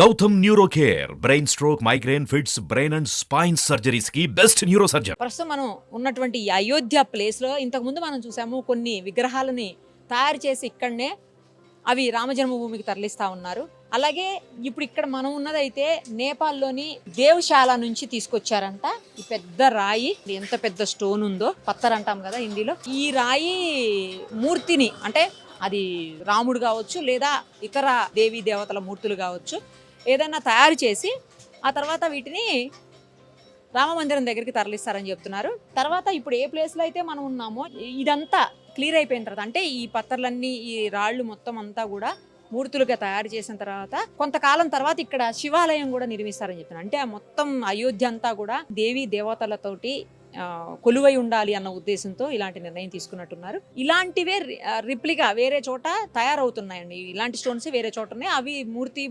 Gautam neuro care brain stroke migraine fits brain and spine surgeries కి best neuro surgeon. ప్రస్తుతం మనం ఉన్నటువంటి ఈ అయోధ్య ప్లేస్లో ఇంతకుముందు మనం చూసాము కొన్ని విగ్రహాలని తయారు చేసి ఇక్కడనే అవి రామజన్మభూమికి తరలిస్తూ ఉన్నారు. అలాగే ఇప్పుడు ఇక్కడ మనం ఉన్నదైతే నేపాల్లోని దేవశాల నుంచి తీసుకొచ్చారంట. ఈ పెద్ద రాయి, ఎంత పెద్ద స్టోన్ ఉందో, పత్తర్ అంటాం కదా హిందీలో. ఈ రాయి మూర్తిని, అంటే అది రాముడు కావచ్చు లేదా ఇతర దేవీ దేవతల మూర్తులు కావచ్చు, ఏదైనా తయారు చేసి ఆ తర్వాత వీటిని రామమందిరం దగ్గరికి తరలిస్తారని చెప్తున్నారు. తర్వాత ఇప్పుడు ఏ ప్లేస్లో అయితే మనం ఉన్నామో ఇదంతా క్లియర్ అయిపోయిన తర్వాత, అంటే ఈ పత్తర్లన్నీ, ఈ రాళ్ళు మొత్తం అంతా కూడా మూర్తులుగా తయారు చేసిన తర్వాత కొంతకాలం తర్వాత ఇక్కడ శివాలయం కూడా నిర్మిస్తారని చెప్తున్నారు. అంటే ఆ మొత్తం అయోధ్య అంతా కూడా దేవీ దేవతలతోటి కొలువై ఉండాలి అన్న ఉద్దేశంతో ఇలాంటి నిర్ణయం తీసుకున్నట్టున్నారు. ఇలాంటివే రిప్లికా వేరే చోట తయారవుతున్నాయండి. ఇలాంటి స్టోన్స్ వేరే చోట ఉన్నాయి, అవి మూర్తి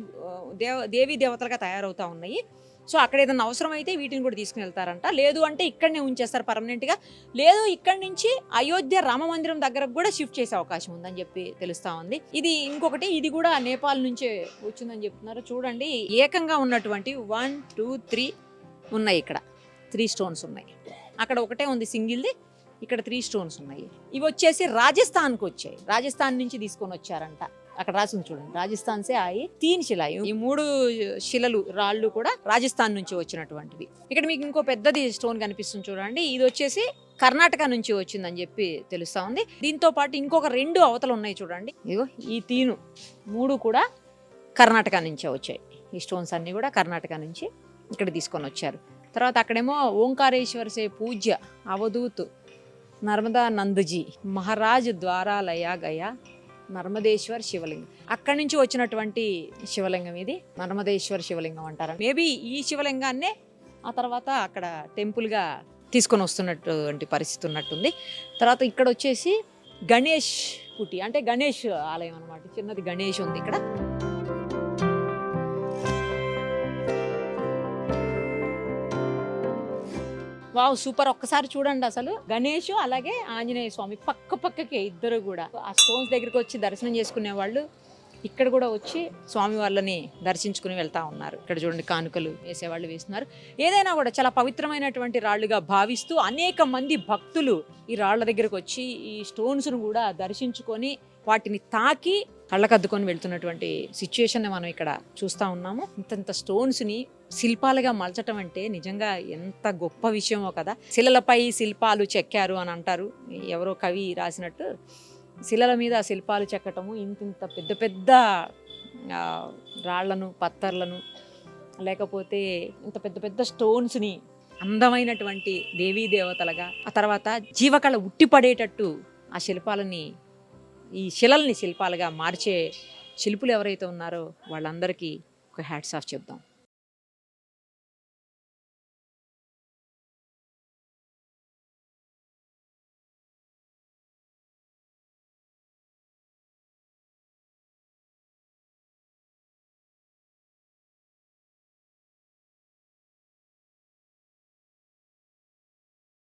దేవీ దేవతలుగా తయారవుతా ఉన్నాయి. సో అక్కడ ఏదైనా అవసరం అయితే వీటిని కూడా తీసుకుని వెళ్తారంట. లేదు అంటే ఇక్కడనే ఉంచేస్తారు పర్మనెంట్గా. లేదు ఇక్కడి నుంచి అయోధ్య రామ మందిరం దగ్గరకు కూడా షిఫ్ట్ చేసే అవకాశం ఉందని చెప్పి తెలుస్తా ఉంది. ఇది ఇంకొకటి, ఇది కూడా నేపాల్ నుంచే వచ్చిందని చెప్తున్నారు. చూడండి, ఏకంగా ఉన్నటువంటి 1 2 3 ఉన్నాయి. ఇక్కడ 3 స్టోన్స్ ఉన్నాయి. అక్కడ ఒకటే ఉంది సింగిల్ది, ఇక్కడ 3 స్టోన్స్ ఉన్నాయి. ఇవి వచ్చేసి రాజస్థాన్కి వచ్చాయి. రాజస్థాన్ నుంచి తీసుకొని వచ్చారంట. అక్కడ రాసింది చూడండి, రాజస్థాన్ సే ఆయి 3 శిలాయి. ఈ 3 శిలలు రాళ్ళు కూడా రాజస్థాన్ నుంచి వచ్చినటువంటివి. ఇక్కడ మీకు ఇంకో పెద్దది స్టోన్ కనిపిస్తుంది చూడండి, ఇది వచ్చేసి కర్ణాటక నుంచి వచ్చిందని చెప్పి తెలుస్తా ఉంది. దీంతో పాటు ఇంకొక 2 అవతలు ఉన్నాయి చూడండి, ఇగో ఈ 3 కూడా కర్ణాటక నుంచే వచ్చాయి. ఈ స్టోన్స్ అన్ని కూడా కర్ణాటక నుంచి ఇక్కడ తీసుకొని వచ్చారు. తర్వాత అక్కడేమో ఓంకారేశ్వర సే పూజ్య అవధూత్ నర్మదా నందజీ మహారాజ్ ద్వారా లయా గయా నర్మదేశ్వర్ శివలింగం. అక్కడి నుంచి వచ్చినటువంటి శివలింగం ఇది, నర్మదేశ్వర్ శివలింగం అంటారు. మేబీ ఈ శివలింగాన్నే ఆ తర్వాత అక్కడ టెంపుల్గా తీసుకొని వస్తున్నటువంటి పరిస్థితి ఉన్నట్టుంది. తర్వాత ఇక్కడ వచ్చేసి గణేష్ కుటి, అంటే గణేష్ ఆలయం అనమాట. చిన్నది గణేష్ ఉంది ఇక్కడ. Wow, super. ఒక్కసారి చూడండి, అసలు గణేష్ అలాగే ఆంజనేయ స్వామి పక్క పక్కకే ఇద్దరు కూడా. ఆ స్టోన్స్ దగ్గరికి వచ్చి దర్శనం చేసుకునే వాళ్ళు ఇక్కడ కూడా వచ్చి స్వామి వాళ్ళని దర్శించుకుని వెళ్తా ఉన్నారు. ఇక్కడ చూడండి, కానుకలు వేసేవాళ్ళు వేస్తున్నారు. ఏదైనా కూడా చాలా పవిత్రమైనటువంటి రాళ్ళుగా భావిస్తూ అనేక మంది భక్తులు ఈ రాళ్ల దగ్గరకు వచ్చి ఈ స్టోన్స్ను కూడా దర్శించుకొని వాటిని తాకి కళ్ళకద్దుకొని వెళ్తున్నటువంటి సిచ్యుయేషన్ మనం ఇక్కడ చూస్తూ ఉన్నాము. ఇంతంత స్టోన్స్ని శిల్పాలుగా మలచటం అంటే నిజంగా ఎంత గొప్ప విషయమో కదా. శిలలపై శిల్పాలు చెక్కారు అని అంటారు, ఎవరో కవి రాసినట్టు. శిలల మీద శిల్పాలు చెక్కటము, ఇంత పెద్ద పెద్ద రాళ్లను, పత్తర్లను, లేకపోతే ఇంత పెద్ద పెద్ద స్టోన్స్ని అందమైనటువంటి దేవీ దేవతలుగా, ఆ తర్వాత జీవకళ ఉట్టిపడేటట్టు ఆ శిల్పాలని, ఈ శిలల్ని శిల్పాలుగా మార్చే శిల్పులు ఎవరైతే ఉన్నారో వాళ్ళందరికీ ఒక హ్యాట్స్ ఆఫ్ చెప్దాం.